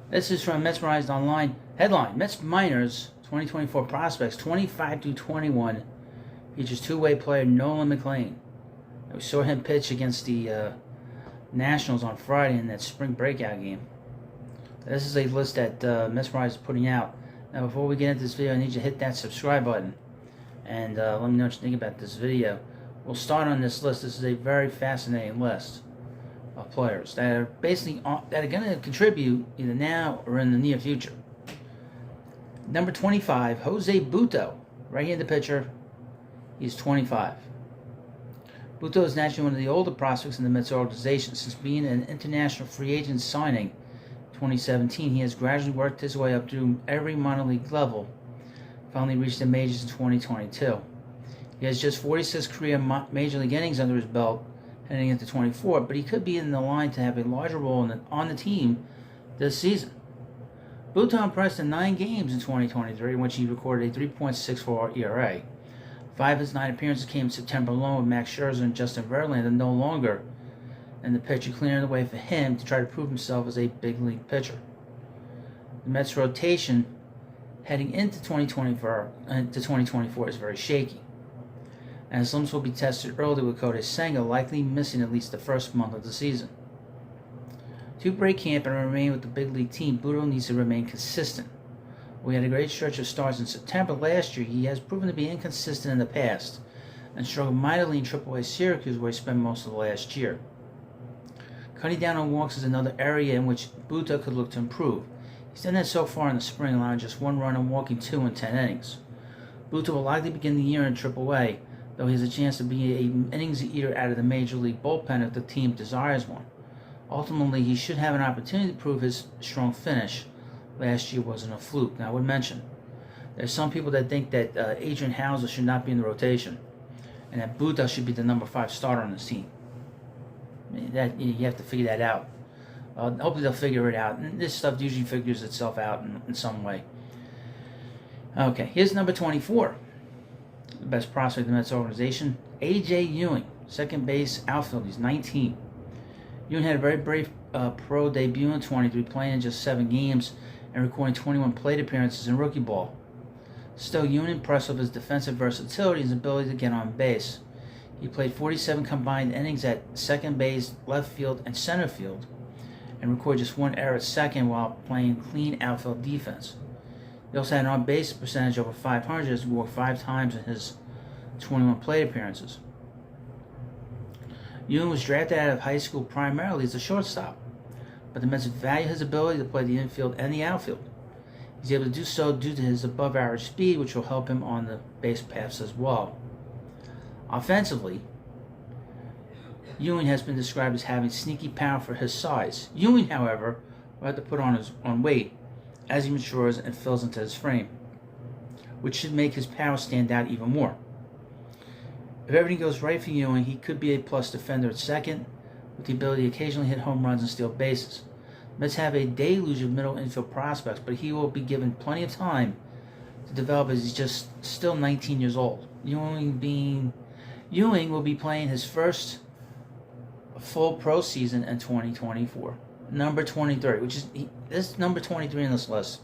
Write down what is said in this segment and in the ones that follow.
This is from Mesmerized Online. Headline: Mets minors 2024 prospects 25-21 features two-way player Nolan Mclean. We saw him pitch against the Nationals on Friday in that spring breakout game. This is a list that Mesmerized is putting out. Now, before we get into this video, I need you to hit that subscribe button and let me know what you think about this video. We'll start on this list. This is a very fascinating list of players that are basically that are going to contribute either now or in the near future. Number 25, Jose Butto, right-handed pitcher. He's 25. Butto is naturally one of the older prospects in the Mets organization. Since being an international free agent signing in 2017, he has gradually worked his way up through every minor league level. Finally reached the majors in 2022. He has just 46 career major league innings under his belt heading into 24, but he could be in the line to have a larger role on the team this season. Butto impressed in 9 games in 2023, in which he recorded a 3.64 ERA. 5 of his 9 appearances came in September alone, with Max Scherzer and Justin Verlander no longer in the picture, clearing the way for him to try to prove himself as a big league pitcher. The Mets' rotation heading into 2024 is very shaky, and his limits will be tested early, with Kodai Senga likely missing at least the first month of the season. To break camp and remain with the big league team, Butto needs to remain consistent. We had a great stretch of starts in September last year. He has proven to be inconsistent in the past and struggled mightily in AAA Syracuse, where he spent most of the last year. Cutting down on walks is another area in which Butto could look to improve. He's done that so far in the spring, allowing just 1 run and walking 2 in 10 innings. Butto will likely begin the year in AAA, though he has a chance to be an innings eater out of the major league bullpen if the team desires one. Ultimately, he should have an opportunity to prove his strong finish last year wasn't a fluke. Now, I would mention, there's some people that think that Adrian Hauser should not be in the rotation, and that Butto should be the number 5 starter on this team. I mean, you have to figure that out. Hopefully they'll figure it out. And this stuff usually figures itself out in some way. Okay, here's number 24. The best prospect in the Mets organization, A.J. Ewing, second base outfield. He's 19. Ewing had a very brave pro debut in 23, playing in just 7 games and recording 21 plate appearances in rookie ball. Still, Ewing impressed with his defensive versatility and his ability to get on base. He played 47 combined innings at second base, left field, and center field, and recorded just 1 error at second while playing clean outfield defense. He also had an on-base percentage over .500 as he walked 5 times in his 21 plate appearances. Ewing was drafted out of high school primarily as a shortstop, but the Mets value his ability to play the infield and the outfield. He's able to do so due to his above-average speed, which will help him on the base paths as well. Offensively, Ewing has been described as having sneaky power for his size. Ewing, however, will have to put on weight as he matures and fills into his frame, which should make his power stand out even more. If everything goes right for Ewing, he could be a plus defender at second, with the ability to occasionally hit home runs and steal bases. The Mets have a deluge of middle infield prospects, but he will be given plenty of time to develop as he's just still 19 years old. Ewing will be playing his first full pro season in 2024. Number 23, which is this number 23 in this list.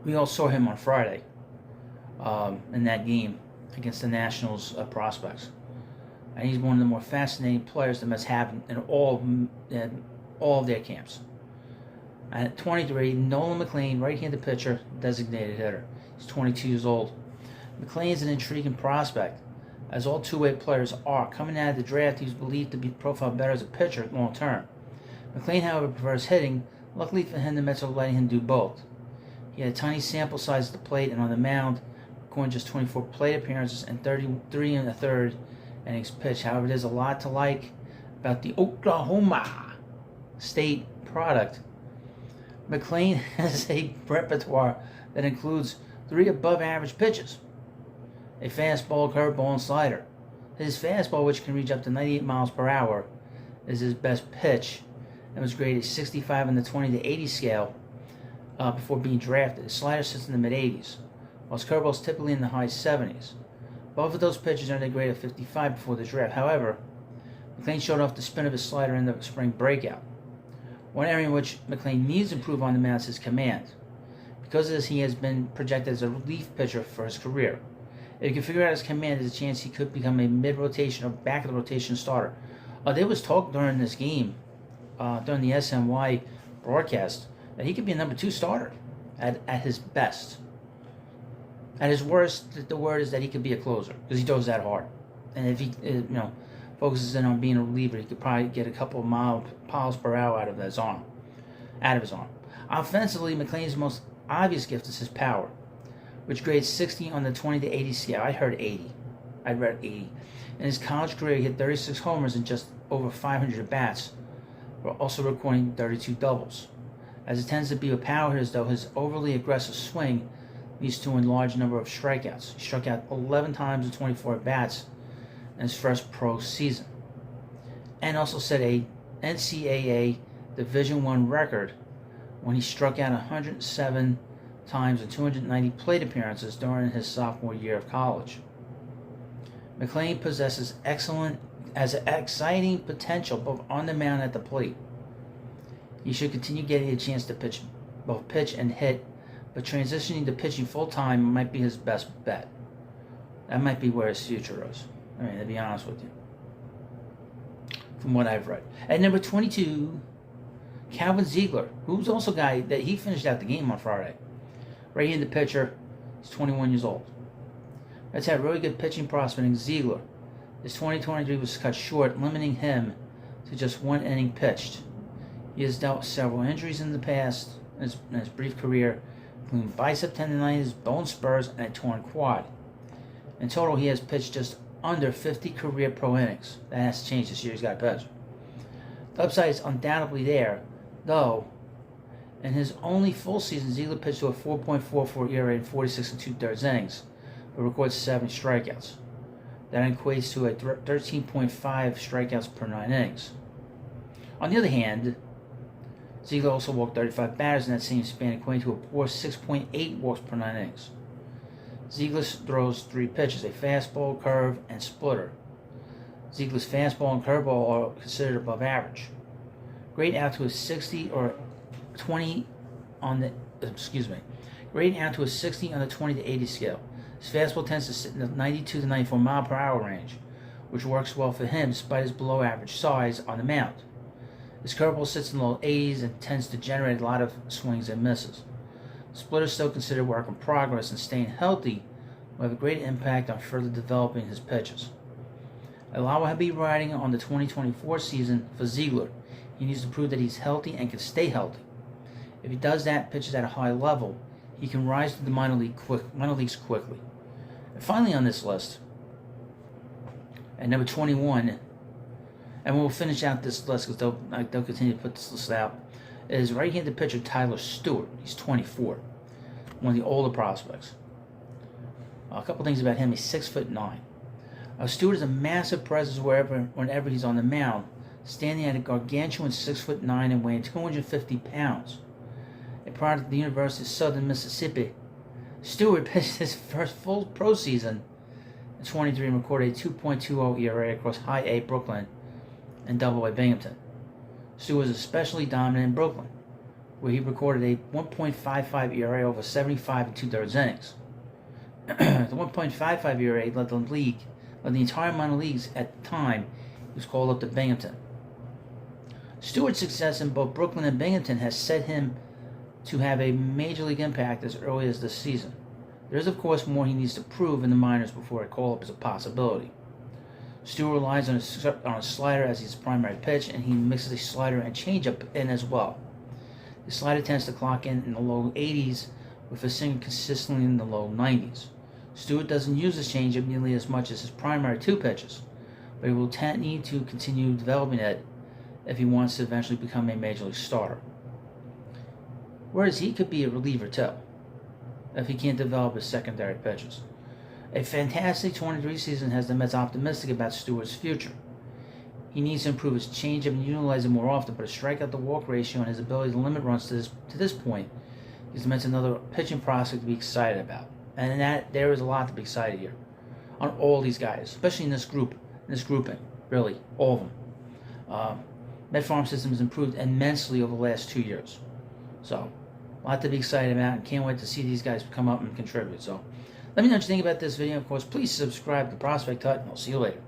We all saw him on Friday in that game against the Nationals prospects, and he's one of the more fascinating players the Mets have in all of their camps. And at 23, Nolan Mclean, right-handed pitcher, designated hitter. He's 22 years old. McLean is an intriguing prospect, as all two-way players are. Coming out of the draft, he was believed to be profiled better as a pitcher long-term. McLean, however, prefers hitting. Luckily for him, the Mets are letting him do both. He had a tiny sample size at the plate and on the mound, recording just 24 plate appearances and 33 in the third innings pitched. However, there's a lot to like about the Oklahoma State product. McLean has a repertoire that includes 3 above-average pitches: a fastball, curveball, and slider. His fastball, which can reach up to 98 miles per hour, is his best pitch and was graded 65 on the 20 to 80 scale before being drafted. His slider sits in the mid-80s, while his curveball is typically in the high 70s. Both of those pitches earned a grade of 55 before the draft. However, McLean showed off the spin of his slider in the spring breakout. One area in which Mclean needs to improve on the mound is his command. Because of this, he has been projected as a relief pitcher for his career. If he can figure out his command, there's a chance he could become a mid-rotation or back-of-the-rotation starter. There was talk during this game, during the SNY broadcast, that he could be a number 2 starter at his best. At his worst, the word is that he could be a closer because he throws that hard. And if he focuses in on being a reliever, he could probably get a couple of miles per hour out of his arm. Offensively, McLean's most obvious gift is his power, which grades 60 on the 20 to 80 scale. I heard 80. I read 80. In his college career, he hit 36 homers and just over 500 at-bats, while also recording 32 doubles. As it tends to be with power hitters, though, his overly aggressive swing leads to a large number of strikeouts. He struck out 11 times in 24 at-bats in his first pro season, and also set a NCAA Division I record when he struck out 107 times in 290 plate appearances during his sophomore year of college. McLean possesses exciting potential both on the mound and at the plate. He should continue getting a chance to both pitch and hit, but transitioning to pitching full-time might be his best bet. That might be where his future is. I mean, to be honest with you, from what I've read. At number 22, Calvin Ziegler, who's also a guy that he finished out the game on Friday. Right-handed pitcher, he's 21 years old. That's had really good pitching prospect in Ziegler. His 2023 was cut short, limiting him to just one inning pitched. He has dealt with several injuries in the past in his brief career, including bicep tendonitis, bone spurs, and a torn quad. In total, he has pitched just under 50 career pro innings. That has changed this year. He's got a pitch. The upside is undoubtedly there, though. In his only full season, Ziegler pitched to a 4.44 ERA in 46 2/3 innings, but records 7 strikeouts. That equates to a 13.5 strikeouts per 9 innings. On the other hand, Ziegler also walked 35 batters in that same span, equating to a poor 6.8 walks per 9 innings. Ziegler throws 3 pitches, a fastball, curve, and splitter. Ziegler's fastball and curveball are considered above average. Grade out to a 60 or 20 on the grade out to a 60 on the 20 to 80 scale. His fastball tends to sit in the 92 to 94 mile per hour range, which works well for him despite his below average size on the mound. His curveball sits in the low 80s and tends to generate a lot of swings and misses. Splitter is still considered work in progress, and staying healthy will have a great impact on further developing his pitches. A lot will be riding on the 2024 season for Ziegler. He needs to prove that he's healthy and can stay healthy. If he does that, pitches at a high level, he can rise to the minor leagues quickly. And finally on this list, at number 21, and we'll finish out this list because they'll continue to put this list out, is right-handed pitcher Tyler Stewart. He's 24, one of the older prospects. A couple things about him: he's 6'9". Stewart is a massive presence whenever he's on the mound, standing at a gargantuan 6'9" and weighing 250 pounds. A product of the University of Southern Mississippi, Stewart pitched his first full pro season in 23 and recorded a 2.20 ERA across High A Brooklyn and Double A Binghamton. Stewart was especially dominant in Brooklyn, where he recorded a 1.55 ERA over 75 2/3 innings. The 1.55 ERA led the entire minor leagues at the time he was called up to Binghamton. Stewart's success in both Brooklyn and Binghamton has set him to have a major league impact as early as this season. There is, of course, more he needs to prove in the minors before a call-up is a possibility. Stewart relies on a slider as his primary pitch, and he mixes a slider and changeup in as well. The slider tends to clock in the low 80s, with a sinker consistently in the low 90s. Stewart doesn't use his changeup nearly as much as his primary 2 pitches, but he will need to continue developing it if he wants to eventually become a major league starter. Whereas he could be a reliever too, if he can't develop his secondary pitches. A fantastic 23 season has the Mets optimistic about Stewart's future. He needs to improve his changeup and utilize it more often, but a strikeout-to-walk ratio and his ability to limit runs to this point gives the Mets another pitching prospect to be excited about. And there is a lot to be excited here on all these guys, especially in this grouping, really, all of them. Met Farm system has improved immensely over the last 2 years. So, a lot to be excited about, and can't wait to see these guys come up and contribute. So, let me know what you think about this video. Of course, please subscribe to Prospect Hut, and I'll see you later.